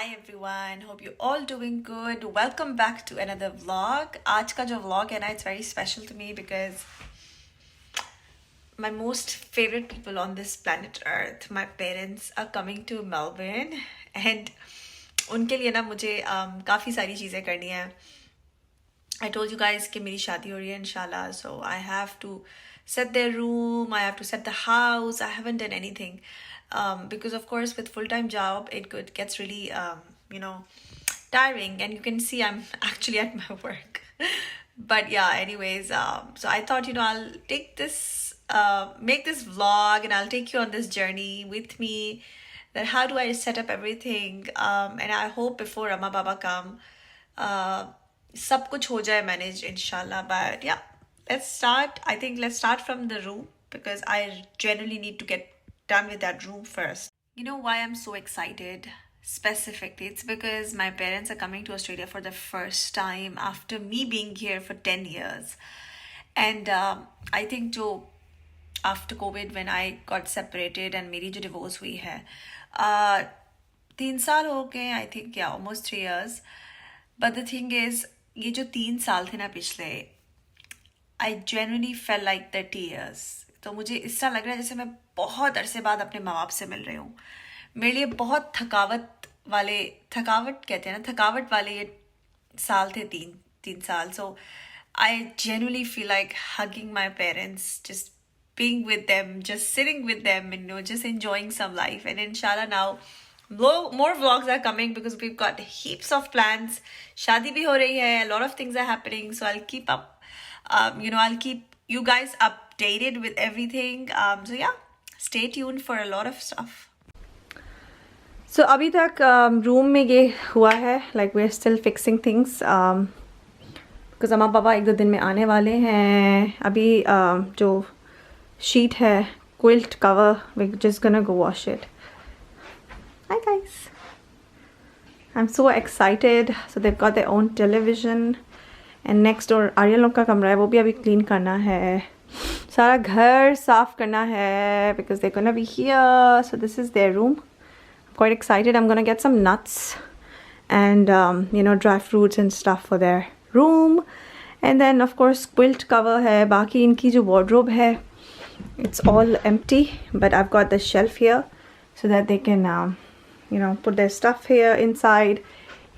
Hi everyone, hope you're all doing good. Welcome back to another vlog. आज का जो vlog है ना, it's very special to me because my most favorite people on this planet Earth, my parents are coming to Melbourne and उनके लिए ना मुझे काफ़ी सारी चीज़ें करनी है. I told you guys कि मेरी शादी हो रही है इंशाल्लाह, so I have to set their room, I have to set the house. I haven't done anything. Because of course with full-time job it gets really tiring, and you can see I'm actually at my work. But yeah, anyways, so I thought I'll take this make this vlog and I'll take you on this journey with me, that how do I set up everything, and I hope before Amma Baba come सब कुछ हो जाए manage inshallah. But yeah, let's start from the room because I generally need to get done with that room first. You know why I'm so excited specifically? It's because my parents are coming to Australia for the first time after me being here for 10 years. And I think after COVID when I got separated and मेरी जो divorce हुई है 3 साल हो गए, I think, yeah, almost 3 years. But the thing is, ये जो 3 साल थे ना पिछले, I genuinely felt like 30 years. तो मुझे इससा लग रहा है जैसे मैं बहुत अरसे बाद अपने माँ बाप से मिल रही हूँ. मेरे लिए बहुत थकावट वाले ये साल थे, 3 साल. So I genuinely feel like hugging my parents, just being with them, just sitting with them, just enjoying some life. And inshallah now more vlogs are coming because we've got heaps of plans. Shadi bhi ho rahi hai, a lot of things are happening, so I'll keep up. I'll keep you guys updated with everything. So yeah, stay tuned for a lot of stuff. So अभी तक room में ये हुआ है, like we're still fixing things because अम्मा पापा 1-2 दिन में आने वाले हैं. अभी जो sheet है, quilt cover, we're just gonna go wash it. Hi guys, I'm so excited. So they've got their own television. And next door Aryan लोग का कमरा है, वो भी अभी क्लीन करना है. सारा घर साफ करना है because they gonna be here. So this is their room. Quite excited. I am gonna get some nuts and dry fruits and stuff for their room. And then of course quilt cover है. बाकी इनकी जो wardrobe है, it's all empty, but I have got the shelf here so that they can put their stuff here inside.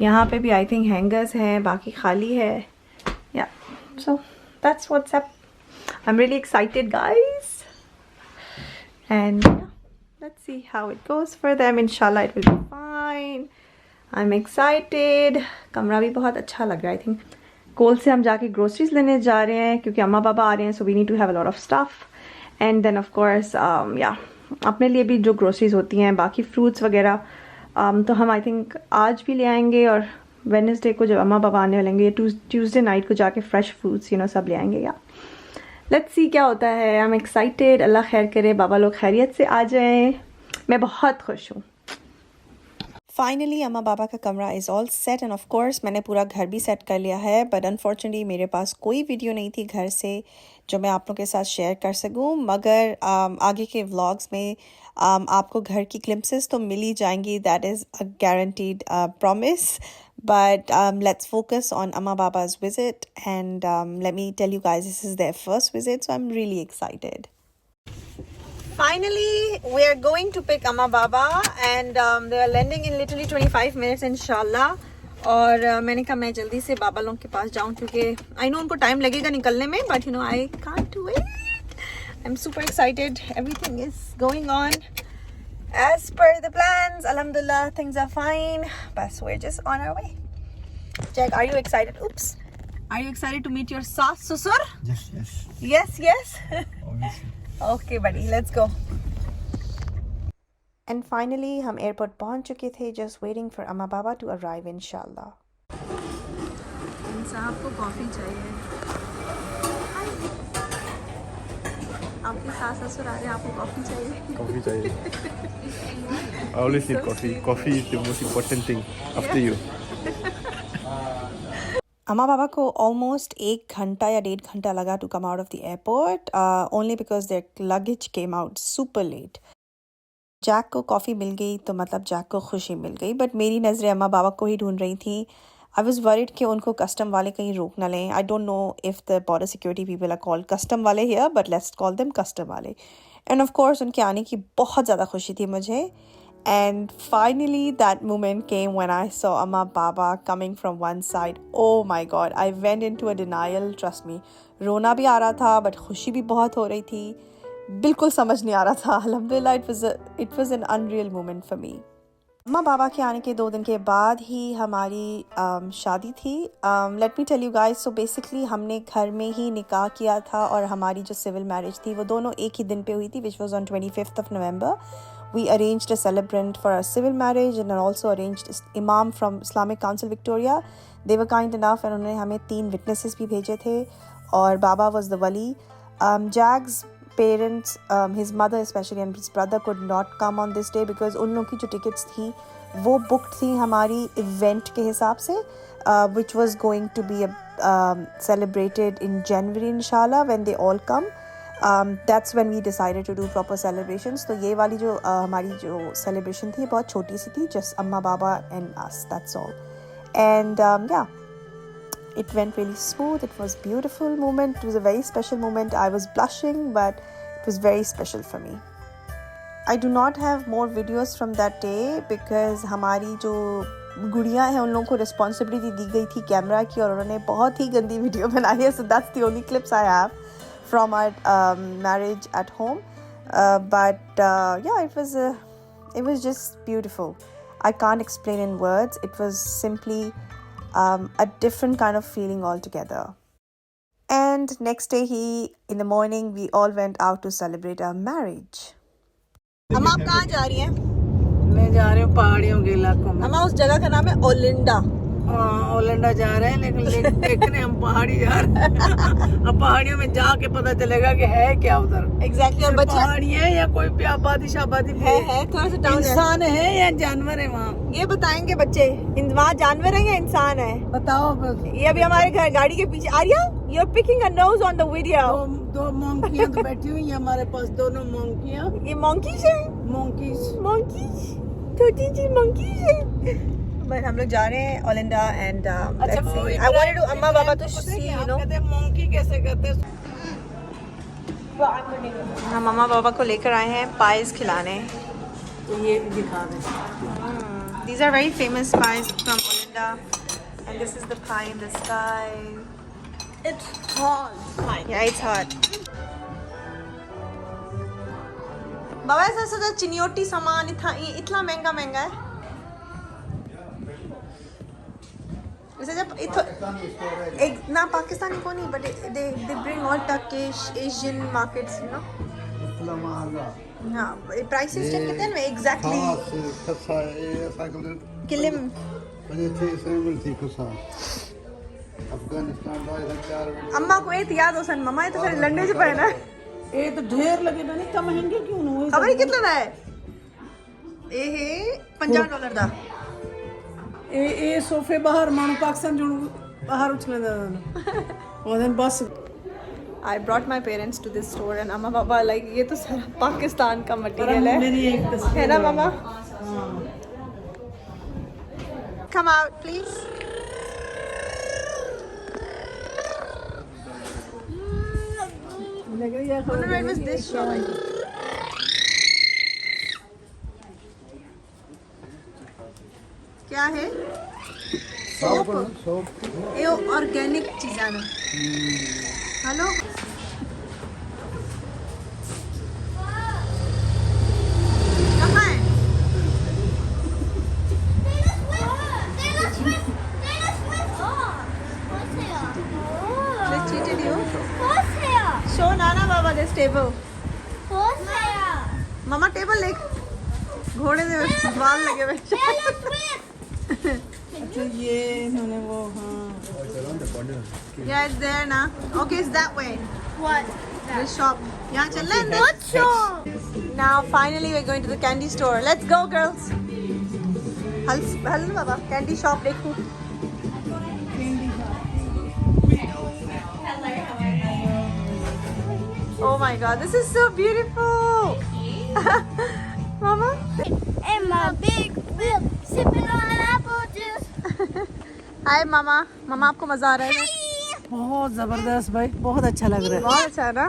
यहाँ पे भी I think hangers हैं, बाकी खाली है. Yeah, so that's what's up. I'm really excited, guys, and yeah, let's see how it goes for them. Inshallah it will be fine. I'm excited. कमरा भी बहुत अच्छा लग रहा है. I think कोल से हम जाके groceries लेने जा रहे हैं क्योंकि अम्मा पापा आ रहे हैं, so we need to have a lot of stuff. And then of course yeah, अपने लिए भी जो groceries होती हैं, बाकी fruits वगैरह तो हम I think आज भी ले आएंगे, और वेडनेसडे को जब अम्मा पापा आने वालेंगे, ट्यूसडे नाइट को जाके फ्रेश फ्रूट्स सब ले आएंगे. या लेट्स सी क्या होता है. I am excited. अल्लाह खैर करे, बाबा लोग खैरियत से आ जाएं. मैं बहुत खुश हूँ. फाइनली अम्मा बाबा का कमरा is all set, and of course मैंने पूरा घर भी सेट कर लिया है. बट अनफॉर्चुनेटली मेरे पास कोई वीडियो नहीं थी घर से जो मैं आप लोगों के साथ शेयर कर सकूं. मगर आगे के व्लॉग्स में आपको घर की ग्लिम्पसेस तो मिल ही जाएंगी. That is a guaranteed promise. But let's focus on Amma Baba's visit, and let me tell you guys, this is their first visit, so I'm really excited. Finally, we are going to pick Amma Baba, and they are landing in literally 25 minutes, inshallah. और मैंने कहा मैं जल्दी से बाबा लोग के पास जाऊँ क्योंकि I know उनको टाइम लगेगा निकलने में, but I can't wait. I'm super excited. Everything is going on as per the plans. Alhamdulillah, things are fine. But we're just on our way. Jack, are you excited? Oops. Are you excited to meet your saas susur? Yes. Yes. Obviously. Okay, buddy. Let's go. And finally, हम airport पहुंच चुके थे. Just waiting for Amma Baba to arrive, inshallah. इन साहब को coffee चाहिए. आपके सास ससुर आ रहे हैं, आपको कॉफी चाहिए? Coffee चाहिए. I always need coffee. Coffee is the most important thing after you. अम्मा बाबा को ऑलमोस्ट 1 घंटा या 1.5 घंटा लगा to come out of the airport, only because their luggage came out super late. Jack को कॉफ़ी मिल गई तो मतलब जैक को खुशी मिल गई, बट मेरी नज़रें अम्मा बाबा को ही ढूंढ रही थी. आई वॉज वरिड कि उनको कस्टम वाले कहीं रोक ना लें. I don't know if the border security people are called custom वाले here, but let's call them custom वाले. एंड ऑफ कोर्स उनके आने की बहुत ज़्यादा खुशी थी मुझे. And finally that moment came when I saw Amma Baba coming from one side. Oh my god, I went into a denial, trust me. रोना भी आ रहा था but खुशी भी बहुत हो रही थी. बिल्कुल समझ नहीं आ रहा था. अल्हम्दुलिल्लाह it was an unreal moment for me. अम्मा बाबा के आने के 2 दिन के बाद ही हमारी शादी थी. Let me tell you guys, so basically हमने घर में ही निकाह किया था और हमारी जो सिविल मैरिज थी वो दोनों एक ही दिन पे हुई थी, which was on 25th of November. We arranged a celebrant for our civil marriage and also arranged imam from Islamic Council Victoria. They were kind enough and उन्होंने हमें 3 witnesses भी भेजे थे और बाबा was the wali. Jag's parents, his mother especially and his brother could not come on this day because उन लोगों की जो tickets थी वो booked थी हमारी event के हिसाब से, which was going to be celebrated in January inshallah when they all come. That's when we decided to do proper celebrations. तो ये वाली जो हमारी जो celebration थी बहुत छोटी सी थी, just अम्मा बाबा and us, that's all. And yeah, it went really smooth. It was a beautiful moment. It was a very special moment. I was blushing, but it was very special for me. I do not have more videos from that day because हमारी जो गुड़ियाँ हैं उन लोगों को responsibility दी गई थी camera की और उन्होंने बहुत ही गंदी वीडियो बनाई है. So that's the only clips I have from our marriage at home. But yeah, it was just beautiful. I can't explain in words. It was simply a different kind of feeling altogether. And next day in the morning we all went out to celebrate our marriage. अम्मा आप कहाँ जा रही हैं? मैं जा रही हूँ पहाड़ियों के इलाकों में. अम्मा उस जगह का नाम है ओलिंडा. ओलंडा जा रहे हैं लेकिन देखने हम पहाड़ी जा रहे हैं. अब पहाड़ियों में जाके पता चलेगा कि है क्या उधर. Exactly. और बच्चे पहाड़ी है या कोई भी आबादी है थोड़ा सा टाउन है. इंसान है या जानवर है वहाँ? ये बताएंगे बच्चे वहाँ जानवर है या इंसान है? बताओ. ये अभी हमारे घर गाड़ी के पीछे. Arya, you're picking a nose on the video. दो मोंकियाँ तो बैठी हुई हैं हमारे पास. दोनों मोंकियाँ. ये monkeys है? monkeys छोटी सी monkeys है. बट हम लोग जा रहे हैं ओलिंडा and let's see. I wanted to अम्मा बाबा तो see, you know. मोंकी कैसे कहते हैं? हम अम्मा बाबा को लेकर आए हैं पाइस खिलाने. ये दिखा दें. These are very famous pies from Olinda, and this is the pie in the sky. It's hot. Yeah, it's hot. बाबा ऐसा सोचा चिनियोटी सामान इतना महंगा है. वैसे जब एक ना पाकिस्तानी को नहीं, but they bring all Turkish, Asian markets, you know. हाँ, prices check कितने हैं exactly? किलिम. अम्मा को ये याद हो सन मम्मा ये तो फिर लंडे से पड़े ना. ये तो ढेर लगे ना. नहीं कम महंगे क्यों ना हुए? खबर कितना है? ये है $50 दा. ये सोफे बाहर मानो पाकिस्तान जो बाहर उछले और then बस. I brought my parents to this store and अम्मा पापा like ये तो सारा पाकिस्तान का मटेरियल है ना मामा? Come out please. Where was this shop? क्या है? सोप. ये ऑर्गेनिक चीज़ां ना. हेलो. कहाँ है? Let's cheat you. Show Nana Baba this table. Mama table ले. घोड़े से बाल लगे हुए. अच्छा ये इन्होंने वो. हाँ. Yeah, it's there now. Okay, it's that way. What? This shop. यहाँ चल रहे हैं. What shop? Now finally we're going to the candy store. Let's go girls. हल बाबा candy shop देखो. Oh my god, this is so beautiful. Mama? And my big wheel, sipping on apple juice. Hi Mama. Mama आपको मजा आ रहा है? बहुत जबरदस्त भाई, बहुत अच्छा लग रहा है। बहुत अच्छा है ना?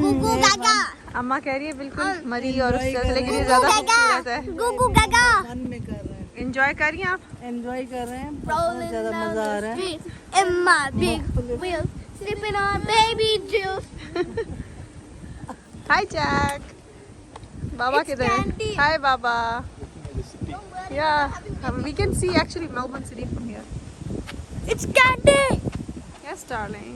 Gugu gaga. अम्मा कह रही है बिल्कुल मरी और उससे लेकिन ये ज्यादा खूबसूरत है। Gugu gaga. मन में कर रहे हैं, एंजॉय करिए आप। एंजॉय कर रहे हैं, बहुत ज्यादा मजा आ रहा है। Street. And my big wheel, sipping on baby juice. Hi Jack. Baba It's किधर है? Candy. Hi Baba. Yeah, we can see actually Melbourne City from here. It's candy. Yes, darling.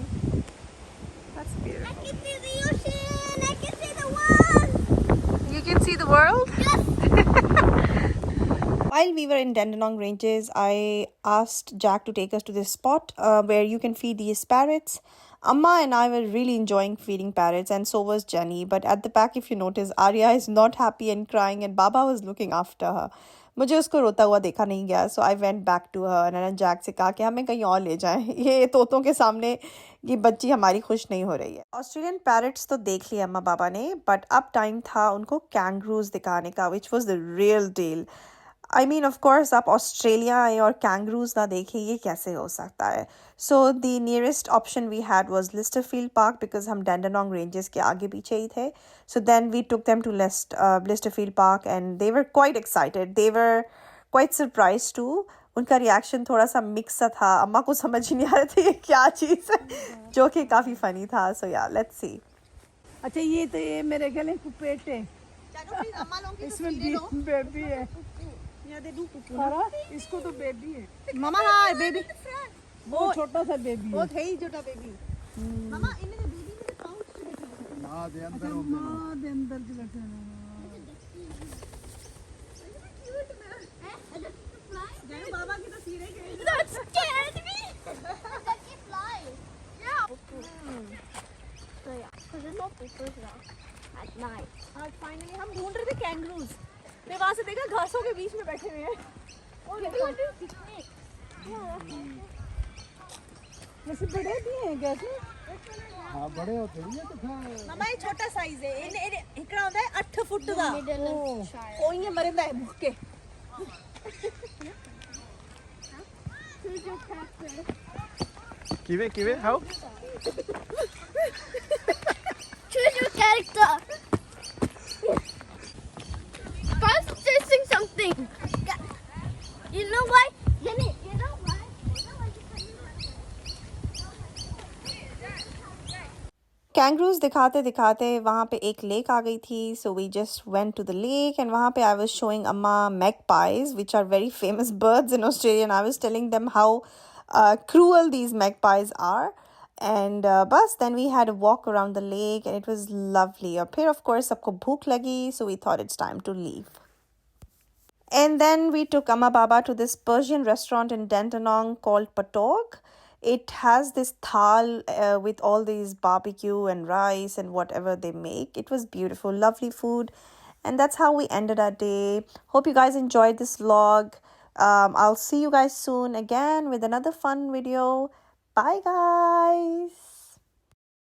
That's I beautiful. can see the ocean. I can see the world. You can see the world? Yes. While we were in Dandenong Ranges, I asked Jack to take us to this spot where you can feed these parrots. Amma and I were really enjoying feeding parrots, and so was Jenny. But at the back, if you notice, Arya is not happy and crying, and Baba was looking after her. मुझे उसको रोता हुआ देखा नहीं गया, so I went back to her and Jack से कहा कि हमें कहीं और ले जाएं, ये तोतों के सामने ये बच्ची हमारी खुश नहीं हो रही है। ऑस्ट्रेलियन पैरट्स तो देख लिया अम्मा बाबा ने, बट अब टाइम था उनको कैंगरूज दिखाने का, which was the real deal. I mean of course आप ऑस्ट्रेलिया आए और कैंगरूज ना देखें, ये कैसे हो सकता है। So the nearest option we had was Lysterfield park, because हम डैंडेनोंग रेंजेस के आगे पीछे ही थे। So then we took them to Lysterfield park and they were quite excited, they were quite surprise too. उनका रिएक्शन थोड़ा सा mix सा था, अम्मा को समझ ही नहीं आ रहा था ये क्या चीज़ है, जो कि काफ़ी फ़नी था। सो या लेट्स सी। अच्छा ये तो ये मेरे गले कुपेट है, इसमें बेबी है। सारा इसको तो बेबी है। मामा हाँ बेबी, वो छोटा सा बेबी है। वो थे ही छोटा baby. Mama, in the baby with the pouch. माँ दे अंदर के बैठे हैं। That scared me. That can fly. Yeah. So yeah, because there's no poopers now at night. आज फाइनली हम ढूंढ रहे थे कैंगरूज, मैं वहाँ से देखा घासों के बीच में बैठे हुए हैं। वैसे बड़े भी हैं कैसे? हाँ बड़े होते हैं तो मामा ये छोटा साइज है, इन इकड़ा होता है 8 फुट का। Middle ओ ये मरदा है भूख के। किवे how? Choose your character. First, chasing something. You know why? Jenny, you know why? Kangaroos दिखाते दिखाते वहाँ पे एक लेक आ गई थी, so we just went to the lake and वहाँ पे आई वाज शोइंग अम्मा magpies which are very famous birds in Australia, and I was telling them how cruel these magpies are. And बस then we had a walk around the lake and it was lovely. और फिर of course सबको भूख लगी, so we thought it's time to leave. And then we took Amma Baba to this Persian restaurant in Dandenong called Patog. It has this thal with all these barbecue and rice and whatever they make. It was beautiful, lovely food. And that's how we ended our day. Hope you guys enjoyed this vlog. I'll see you guys soon again with another fun video. Bye guys.